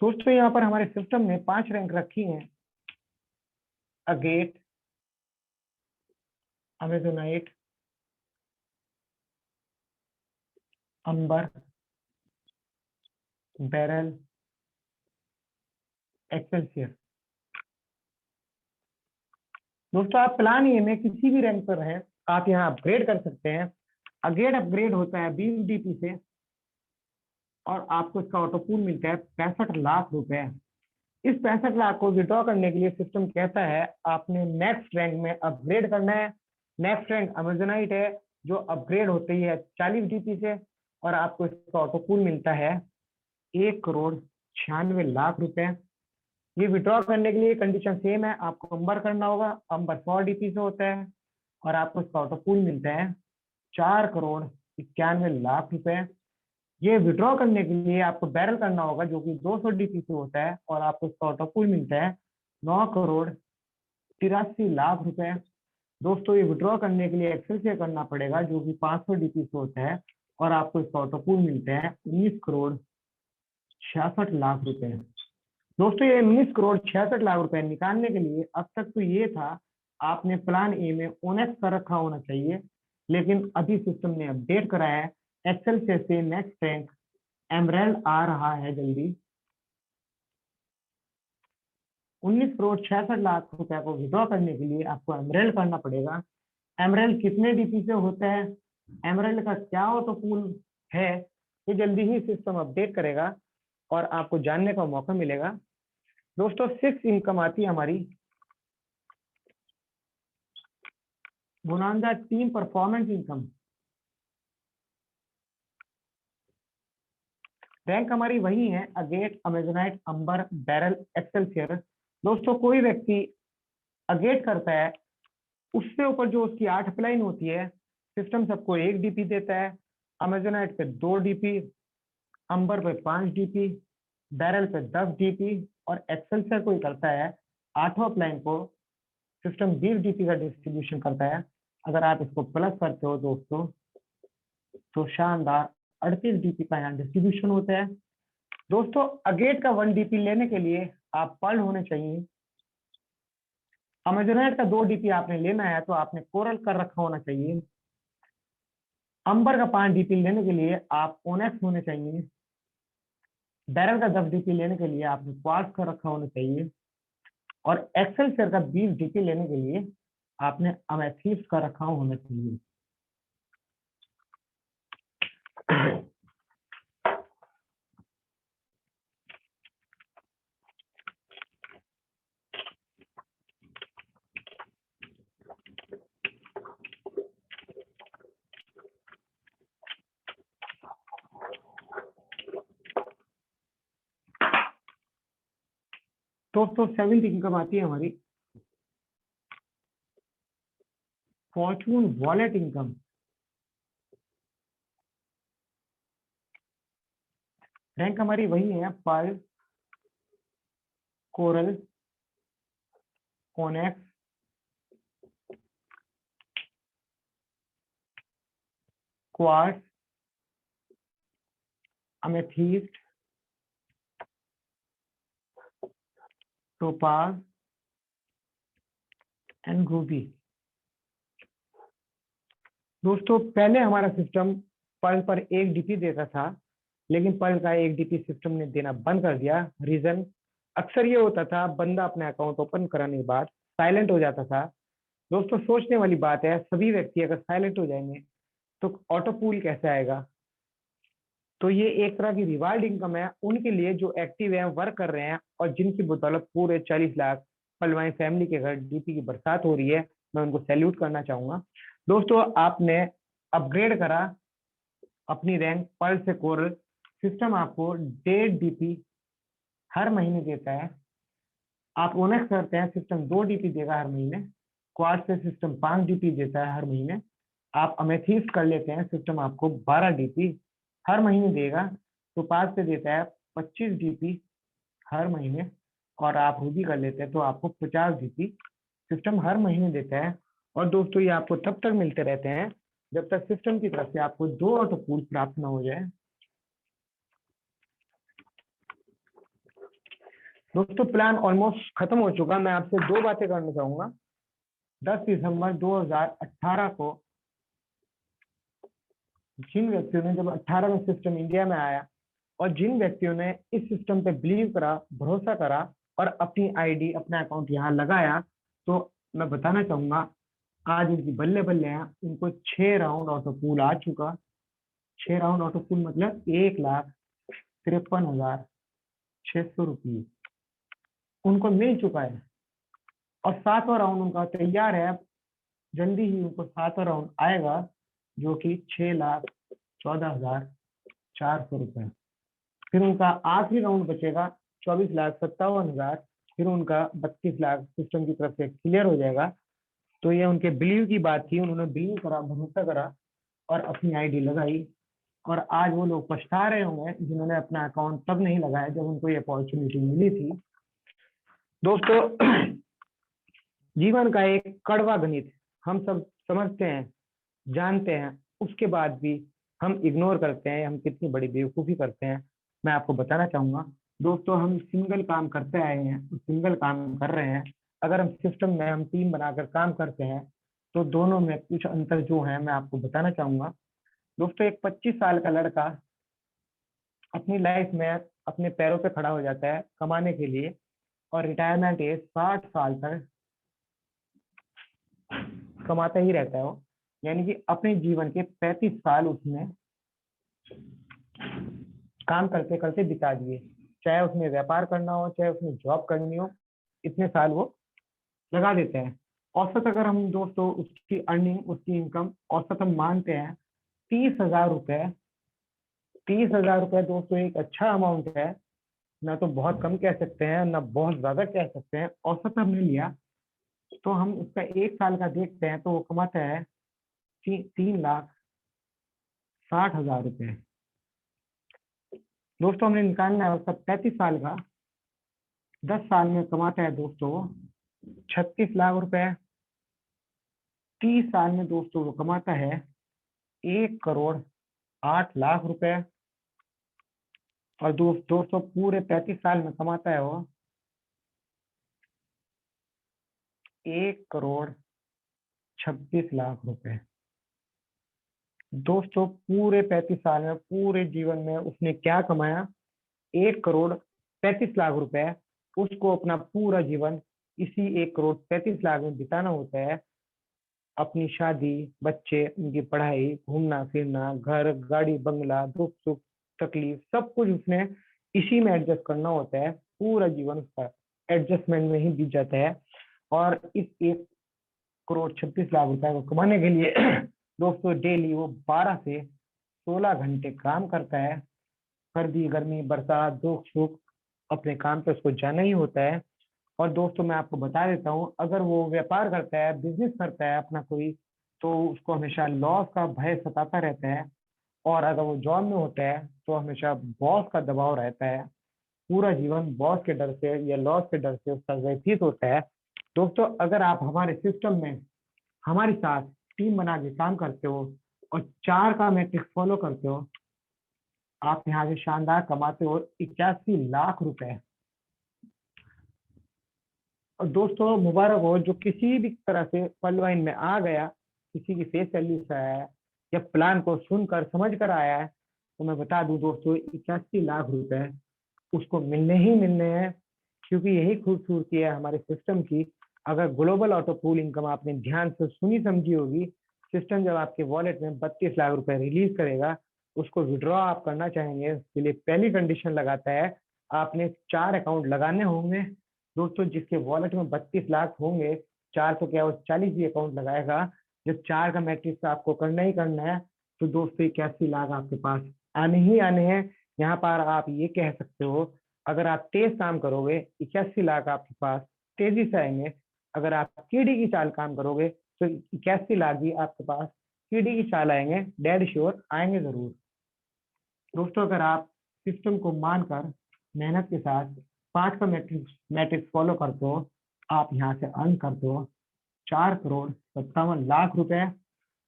दोस्तों यहाँ पर हमारे सिस्टम ने 5 रैंक रखी हैं: अगेट, अमेजोनाइट, अंबर, बैरल, एक्सेलसियर। दोस्तों आप प्लान ए में किसी भी रैंक पर हैं, आप यहाँ अपग्रेड कर सकते हैं। अगेट अपग्रेड होता है 20 डीपी से और आपको इसका ऑटोपूल मिलता है 65 लाख रुपए। इस 65 लाख को विड्रॉ करने के लिए सिस्टम कहता है आपने नेक्स्ट रैंक में अपग्रेड करना है। नेक्स्ट रैंक अमेजोनाइट है, जो अपग्रेड होती है 40 डीपी से और आपको इसका ऑटोपूल मिलता है 1,96,00,000 रुपए। ये विड्रॉ करने के लिए कंडीशन सेम है, आपको अंबर करना होगा, अंबर 100 डीपी से होता है और आपको इसका ऑटोपूल मिलता है 4,91,00,000 रुपए। ये विड्रॉ करने के लिए आपको बैरल करना होगा, जो कि 200 डीपी से होता है और आपको इसका ऑटोपूल मिलता है 9,83,00,000 रुपए। दोस्तों ये विड्रॉ करने के लिए एक्सेल से करना पड़ेगा, जो कि 500 डीपी से होता है और आपको इसका ऑटोपूल मिलता है 19,66,00,000 रुपए। दोस्तों ये 19,66,00,000 रुपए निकालने के लिए अब तक तो ये था आपने प्लान ए में ओनेक्स कर रखा होना चाहिए, लेकिन अभी सिस्टम ने अपडेट कराया है एक्सेल से नेक्स्ट रैंक एमरेल्ड आ रहा है जल्दी। 19 करोड़ 66 लाख रुपए को विड्रॉ करने के लिए आपको एमरेल्ड करना पड़ेगा। एमरेल्ड कितने डीपी से होता है, एमरेल्ड का क्या ऑटो पूल है, ये जल्दी ही सिस्टम अपडेट करेगा और आपको जानने का मौका मिलेगा। दोस्तों 6 इनकम आती है हमारी bonanza team performance income. Rank हमारी वही है अगेट, अमेजोनाइट, अंबर, बैरल, एक्सेलसियर। दोस्तों कोई व्यक्ति अगेट करता है, उससे ऊपर जो उसकी 8 अपलाइन होती है, सिस्टम सबको 1 डीपी देता है। अमेजोनाइट पे 2 डीपी, अंबर पे 5 डीपी, बैरल पे 10 डीपी और एक्सेलसियर कोई करता है 8 अपलाइन को सिस्टम 20 डीपी का डिस्ट्रीब्यूशन करता है। अगर आप इसको प्लस करते हो दोस्तों तो शानदार 38 डीपी का यहाँ डिस्ट्रीब्यूशन होता है। दोस्तों अगेट का 1 डीपी लेने के लिए आप पर्ल होने चाहिए। अमेजोनाइट का 2 डीपी आपने लेना है तो आपने कोरल कर रखा होना चाहिए। अंबर का 5 डीपी लेने के लिए आप ओनेक्स होने चाहिए। बैरल का 10 डीपी लेने के लिए आपने क्वार्ट्ज कर रखा होना चाहिए और एक्सेलसियर का 20 डीपी लेने के लिए आपने अमेथिस्ट का रखा होना चाहिए। दोस्तों 7th इनकम आती है हमारी फॉर्चून वॉलेट इनकम। रैंक हमारी वही है pearl, coral, onyx, quartz, amethyst, topaz and ruby. दोस्तों पहले हमारा सिस्टम पर्ल पर 1 डीपी देता था, लेकिन पर्ल का 1 डीपी सिस्टम ने देना बंद कर दिया। रीजन अक्सर ये होता था, बंदा अपने अकाउंट ओपन कराने के बाद साइलेंट हो जाता था। दोस्तों सोचने वाली बात है, सभी व्यक्ति अगर साइलेंट हो जाएंगे तो ऑटो पूल कैसे आएगा। तो ये एक तरह की रिवार्ड इनकम है उनके लिए जो एक्टिव है, वर्क कर रहे हैं और जिनकी बदौलत पूरे 40 लाख पलवाई फैमिली के घर डीपी की बरसात हो रही है। मैं उनको सैल्यूट करना चाहूंगा। दोस्तों आपने अपग्रेड करा अपनी रैंक पर्ल से कोरल, सिस्टम आपको 1.5 डीपी हर महीने देता है। आप ओनेक्स करते हैं, सिस्टम 2 डीपी देगा हर महीने। क्वार्ट्ज से सिस्टम 5 डीपी देता है हर महीने। आप अमेथिस्ट कर लेते हैं, सिस्टम आपको 12 डीपी हर महीने देगा। तो 5 से देता है 25 डीपी हर महीने और आप रूबी कर लेते हैं तो आपको 50 डीपी सिस्टम हर महीने देता है। और दोस्तों ये आपको तब तक मिलते रहते हैं जब तक सिस्टम की तरफ से आपको 2 ऑटो पूल प्राप्त न हो जाए। दोस्तों प्लान ऑलमोस्ट खत्म हो चुका। मैं आपसे 2 बातें करना चाहूंगा। 10 दिसंबर 2018 को जिन व्यक्तियों ने, जब 18 में सिस्टम इंडिया में आया और जिन व्यक्तियों ने इस सिस्टम पे बिलीव करा, भरोसा करा और अपनी आईडी, अपना अकाउंट यहाँ लगाया, तो मैं बताना चाहूंगा आज इनकी बल्ले बल्ले हैं। इनको 6 राउंड ऑटो पूल आ चुका। 6 राउंड ऑटो पूल मतलब 1,53,600 रुपये उनको मिल चुका है और 7वां राउंड उनका तैयार है। जल्दी ही उनको 7वां राउंड आएगा जो कि 6,14,400 रुपये। फिर उनका आखिरी राउंड बचेगा 24,57,000। फिर उनका 32 लाख सिस्टम की तरफ से क्लियर हो जाएगा। तो ये उनके बिलीव की बात थी, उन्होंने बिलीव करा, भरोसा करा और अपनी आईडी लगाई। और आज वो लोग पछता रहे होंगे जिन्होंने अपना अकाउंट तब नहीं लगाया जब उनको ये अपॉर्चुनिटी मिली थी। दोस्तों जीवन का एक कड़वा गणित हम सब समझते हैं, जानते हैं, उसके बाद भी हम इग्नोर करते हैं, हम कितनी बड़ी बेवकूफ़ी करते हैं। मैं आपको बताना चाहूंगा दोस्तों, हम सिंगल काम करते आए हैं, सिंगल काम कर रहे हैं। अगर हम सिस्टम में हम टीम बनाकर काम करते हैं तो दोनों में कुछ अंतर जो है मैं आपको बताना चाहूंगा। दोस्तों, एक 25 साल का लड़का अपनी लाइफ में अपने पैरों पे खड़ा हो जाता है कमाने के लिए, और रिटायरमेंट एज 60 साल तक कमाता ही रहता है वो। यानी कि अपने जीवन के 35 साल उसने काम करते करते बिता दिए, चाहे उसमें व्यापार करना हो चाहे उसमें जॉब करनी हो, इतने साल वो लगा देते हैं। औसत अगर हम दोस्तों उसकी अर्निंग, उसकी इनकम औसत हम मानते हैं 30,000 रुपए। 30,000 रुपए दोस्तों एक अच्छा अमाउंट है, ना तो बहुत कम कह सकते हैं ना बहुत ज्यादा कह सकते हैं। औसत हमने लिया तो हम उसका 1 साल का देखते हैं तो वो कमाता है 3,60,000 रुपए। दोस्तों हमने निकालना है उसका 35 साल का, 10 साल में कमाता है दोस्तों 36 लाख रुपए। 30 साल में दोस्तों वो कमाता है 1,08,00,000 रुपए। और दोस्तों पूरे 35 साल में कमाता है वो 1,26,00,000 रुपए। दोस्तों पूरे 35 साल में, पूरे जीवन में उसने क्या कमाया? 1,35,00,000 रुपए। उसको अपना पूरा जीवन इसी 1,35,00,000 में बिताना होता है। अपनी शादी, बच्चे, उनकी पढ़ाई, घूमना फिरना, घर, गाड़ी, बंगला, दुख सुख, तकलीफ, सब कुछ उसने इसी में एडजस्ट करना होता है। पूरा जीवन उसका एडजस्टमेंट में ही बीत जाता है। और इस 1,36,00,000 रुपए को कमाने के लिए दोस्तों डेली वो 12 से 16 घंटे काम करता है। सर्दी, गर्मी, बरसात, दुख सुख, अपने काम पे उसको जाना ही होता है। और दोस्तों मैं आपको बता देता हूँ, अगर वो व्यापार करता है, बिजनेस करता है अपना कोई, तो उसको हमेशा लॉस का भय सताता रहता है। और अगर वो जॉब में होता है तो हमेशा बॉस का दबाव रहता है। पूरा जीवन बॉस के डर से या लॉस के डर से उसका व्यतीत होता है। दोस्तों अगर आप हमारे सिस्टम में हमारे साथ टीम बना के काम करते हो और 4 का मैट्रिक्स फॉलो करते हो, आप यहाँ से शानदार कमाते हो 81 लाख रुपए। और दोस्तों मुबारक हो जो किसी भी तरह से फल लाइन में आ गया, किसी की फेस वैल्यू से आया है या प्लान को सुनकर समझ कर आया है, तो मैं बता दूं दोस्तों 81 लाख रुपए उसको मिलने ही मिलने हैं। क्योंकि यही खूबसूरती है हमारे सिस्टम की। अगर ग्लोबल ऑटो पूल इनकम आपने ध्यान से सुनी समझी होगी, सिस्टम जब आपके वॉलेट में 32 लाख रुपए रिलीज करेगा, उसको विड्रॉ आप करना चाहेंगे, उसके लिए पहली कंडीशन लगाता है आपने 4 अकाउंट लगाने होंगे। दोस्तों जिसके वॉलेट में 32 लाख होंगे, 4 तो क्या वो 40 भी अकाउंट लगाएगा। जब 4 का मैट्रिक्स आपको करना ही करना है तो दोस्तों 81 लाख आपके पास आने ही आने हैं। यहाँ पर आप ये कह सकते हो, अगर आप तेज काम करोगे 81 लाख आपके पास तेजी से आएंगे। अगर आप कीड़ी की चाल काम करोगे तो 81 लाख भी आपके पास कीड़ी की चाल आएंगे, डेड श्योर आएंगे जरूर। दोस्तों अगर आप सिस्टम को मानकर मेहनत के साथ 5 का मैट्रिक्स फॉलो करते हो, आप यहाँ से अर्न करते हो 4,57 लाख रुपए।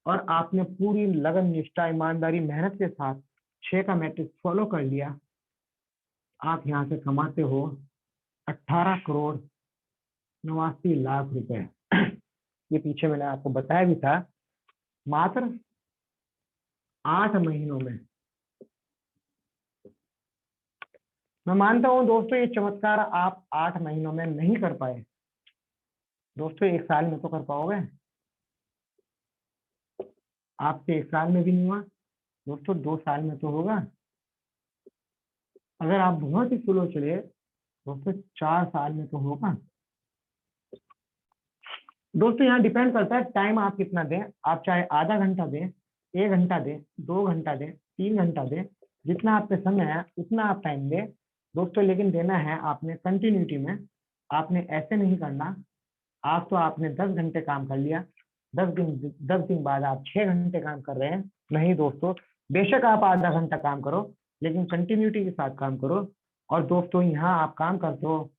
और आपने पूरी लगन, निष्ठा, ईमानदारी, मेहनत के साथ 6 का मैट्रिक्स फॉलो कर लिया, आप यहाँ से कमाते हो 18,89 लाख रुपए। ये पीछे मैंने आपको बताया भी था, मात्र 8 महीनों में। मैं मानता हूं दोस्तों ये चमत्कार आप 8 महीनों में नहीं कर पाए, दोस्तों 1 साल में तो कर पाओगे। आपसे 1 साल में भी नहीं हुआ दोस्तों, 2 साल में तो होगा। अगर आप बहुत ही स्लो चले दोस्तों 4 साल में तो होगा। दोस्तों यहाँ डिपेंड करता है टाइम आप कितना दें। आप चाहे आधा घंटा दें, 1 घंटा दें, 2 घंटा दें, 3 घंटा दें, जितना आप पे समय है उतना आप टाइम दें दोस्तों। लेकिन देना है आपने कंटिन्यूटी में। आपने ऐसे नहीं करना आप तो आपने 10 घंटे काम कर लिया, 10 दिन बाद आप 6 घंटे काम कर रहे हैं। नहीं दोस्तों, बेशक आप आधा घंटा काम करो लेकिन कंटिन्यूटी के साथ काम करो। और दोस्तों यहाँ आप काम करते हो,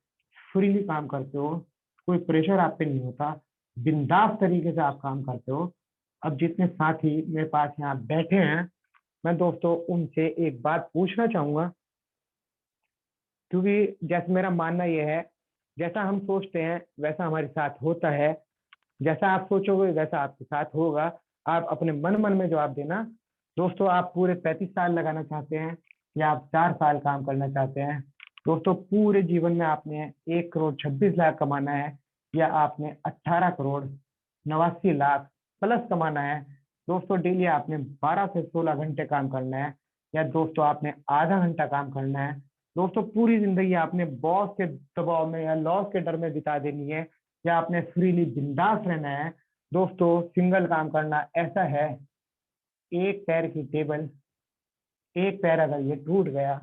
फ्रीली काम करते हो, कोई प्रेशर आप पे नहीं होता, बिंदास तरीके से आप काम करते हो। अब जितने साथी मेरे पास यहाँ बैठे हैं, मैं दोस्तों उनसे एक बात पूछना चाहूंगा, क्योंकि जैसे मेरा मानना यह है जैसा हम सोचते हैं वैसा हमारे साथ होता है, जैसा आप सोचोगे वैसा आपके साथ होगा। आप अपने मन मन में जवाब देना। दोस्तों, आप पूरे 35 साल लगाना चाहते हैं या आप 4 साल काम करना चाहते हैं? दोस्तों, पूरे जीवन में आपने 1,26,00,000 कमाना है या आपने 18,89,00,000 प्लस कमाना है? दोस्तों, डेली आपने 12 से 16 घंटे काम करना है या दोस्तों आपने आधा घंटा काम करना है? दोस्तों, पूरी जिंदगी आपने बॉस के दबाव में या लॉस के डर में बिता देनी है या आपने फ्रीली बिंदास रहना है? दोस्तों, सिंगल काम करना ऐसा है, एक पैर की टेबल, एक पैर अगर ये टूट गया,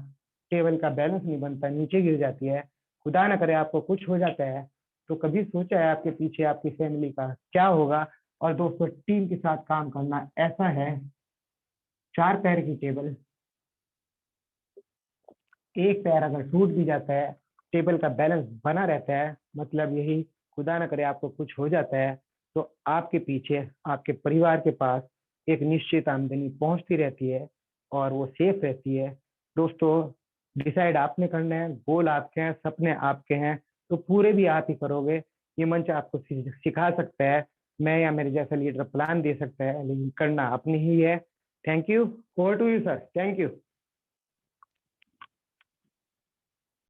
टेबल का बैलेंस नहीं बनता, नीचे गिर जाती है, खुदा ना करे आपको कुछ हो जाता है, तो कभी सोचा है आपके पीछे आपकी फैमिली का क्या होगा? और दोस्तों, टीम के साथ काम करना ऐसा है, 4 पैर की टेबल, एक पैर अगर टूट भी जाता है, टेबल का बैलेंस बना रहता है, मतलब यही, खुदा ना करे आपको कुछ हो जाता है, तो आपके पीछे आपके परिवार के पास एक निश्चित आमदनी पहुंचती रहती है और वो सेफ रहती है। दोस्तों, डिसाइड आपने करना है, गोल आपके हैं, सपने आपके हैं, तो पूरे भी आप ही करोगे। ये मंच आपको सिखा सकता है, मैं या मेरे जैसा लीडर प्लान दे सकता है, लेकिन करना अपनी ही है। Thank you. Over to you sir. Thank you.